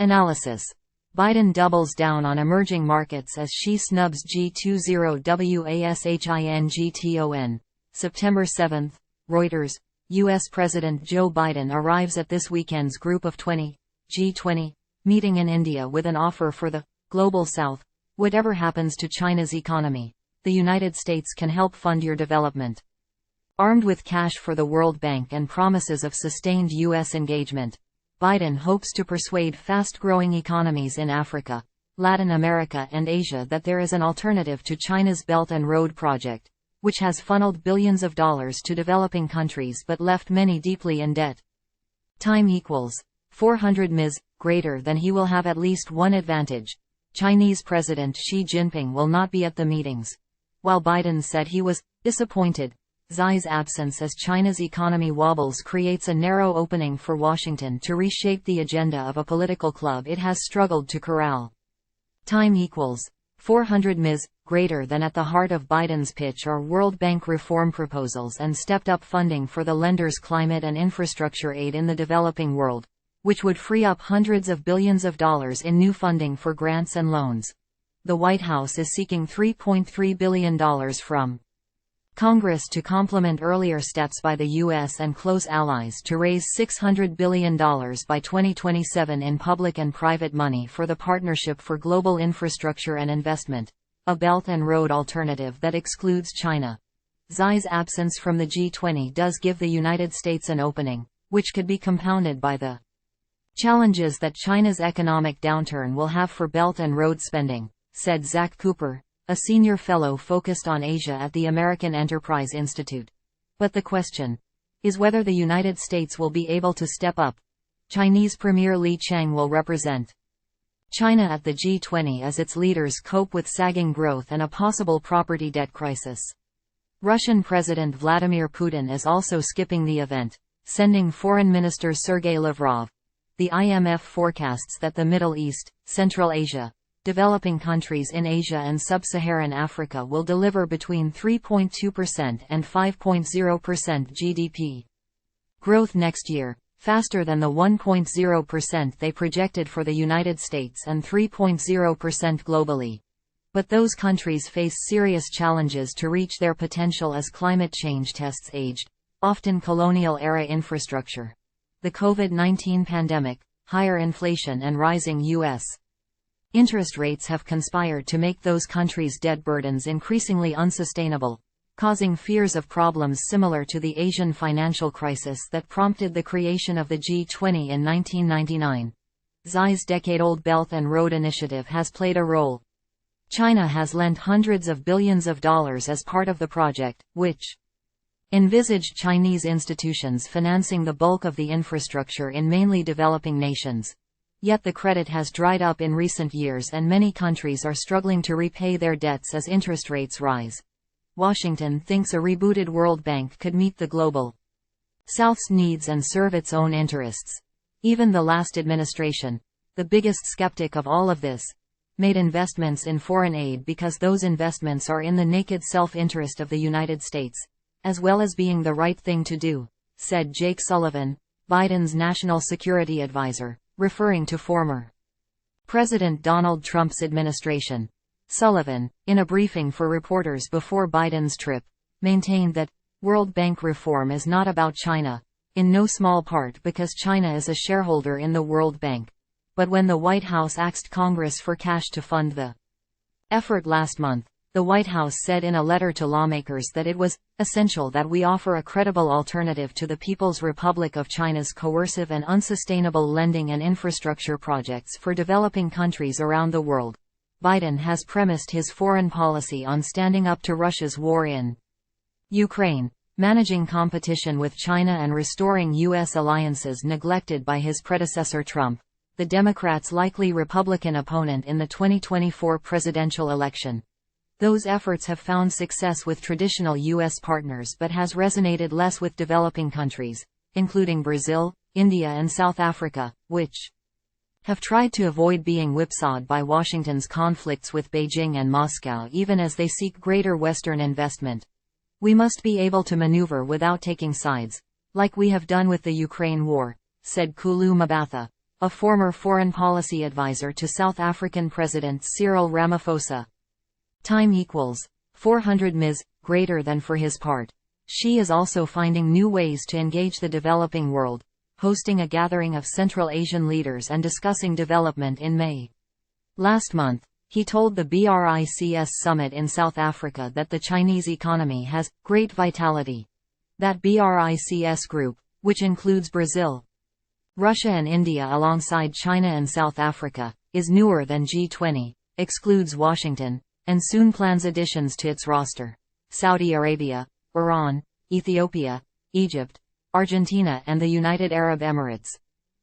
Analysis. Biden doubles down on emerging markets as Xi snubs G20 WASHINGTON. September 7. Reuters. U.S. President Joe Biden arrives at this weekend's Group of 20, G20, meeting in India with an offer for the Global South. Whatever happens to China's economy, the United States can help fund your development. Armed with cash for the World Bank and promises of sustained U.S. engagement, Biden hopes to persuade fast-growing economies in Africa, Latin America and Asia that there is an alternative to China's Belt and Road project, which has funneled billions of dollars to developing countries but left many deeply in debt. Time equals 400 ms, greater than he will have at least one advantage. Chinese President Xi Jinping will not be at the meetings. While Biden said he was disappointed, Xi's absence as China's economy wobbles creates a narrow opening for Washington to reshape the agenda of a political club it has struggled to corral. Time equals 400 ms, greater than at the heart of Biden's pitch are World Bank reform proposals and stepped-up funding for the lender's climate and infrastructure aid in the developing world, which would free up hundreds of billions of dollars in new funding for grants and loans. The White House is seeking $3.3 billion from Congress to complement earlier steps by the U.S. and close allies to raise $600 billion by 2027 in public and private money for the Partnership for Global Infrastructure and Investment, a Belt and Road alternative that excludes China. Xi's absence from the G20 does give the United States an opening, which could be compounded by the challenges that China's economic downturn will have for Belt and Road spending, said Zach Cooper, a senior fellow focused on Asia at the American Enterprise Institute. But the question is whether the United States will be able to step up. Chinese Premier Li Qiang will represent China at the G20 as its leaders cope with sagging growth and a possible property debt crisis. Russian President Vladimir Putin is also skipping the event, sending Foreign Minister Sergei Lavrov. The IMF forecasts that the Middle East, Central Asia, developing countries in Asia and sub-Saharan Africa will deliver between 3.2% and 5.0% GDP growth next year, faster than the 1.0% they projected for the United States and 3.0% globally. But those countries face serious challenges to reach their potential as climate change tests aged, often colonial-era infrastructure. The COVID-19 pandemic, higher inflation and rising U.S. interest rates have conspired to make those countries' debt burdens increasingly unsustainable, causing fears of problems similar to the Asian financial crisis that prompted the creation of the G20 in 1999. Xi's decade-old Belt and Road Initiative has played a role. China has lent hundreds of billions of dollars as part of the project, which envisaged Chinese institutions financing the bulk of the infrastructure in mainly developing nations. Yet the credit has dried up in recent years and many countries are struggling to repay their debts as interest rates rise. Washington thinks a rebooted World Bank could meet the global South's needs and serve its own interests. Even the last administration, the biggest skeptic of all of this, made investments in foreign aid because those investments are in the naked self-interest of the United States, as well as being the right thing to do, said Jake Sullivan, Biden's national security advisor, referring to former President Donald Trump's administration. Sullivan, in a briefing for reporters before Biden's trip, maintained that World Bank reform is not about China, in no small part because China is a shareholder in the World Bank. But when the White House asked Congress for cash to fund the effort last month, the White House said in a letter to lawmakers that it was essential that we offer a credible alternative to the People's Republic of China's coercive and unsustainable lending and infrastructure projects for developing countries around the world. Biden has premised his foreign policy on standing up to Russia's war in Ukraine, managing competition with China and restoring U.S. alliances neglected by his predecessor Trump, the Democrats' likely Republican opponent in the 2024 presidential election. Those efforts have found success with traditional U.S. partners but has resonated less with developing countries, including Brazil, India and South Africa, which have tried to avoid being whipsawed by Washington's conflicts with Beijing and Moscow even as they seek greater Western investment. We must be able to maneuver without taking sides, like we have done with the Ukraine war, said Kulu Mabatha, a former foreign policy advisor to South African President Cyril Ramaphosa. Time equals 400 ms, greater than for his part. Xi is also finding new ways to engage the developing world, hosting a gathering of Central Asian leaders and discussing development in May. Last month, he told the BRICS summit in South Africa that the Chinese economy has great vitality. That BRICS group, which includes Brazil, Russia and India alongside China and South Africa, is newer than G20, excludes Washington, and soon plans additions to its roster: Saudi Arabia, Iran, Ethiopia, Egypt, Argentina and the United Arab Emirates.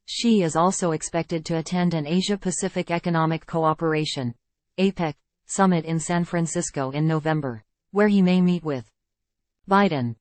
Xi is also expected to attend an Asia-Pacific Economic Cooperation (APEC) summit in San Francisco in November, where he may meet with Biden.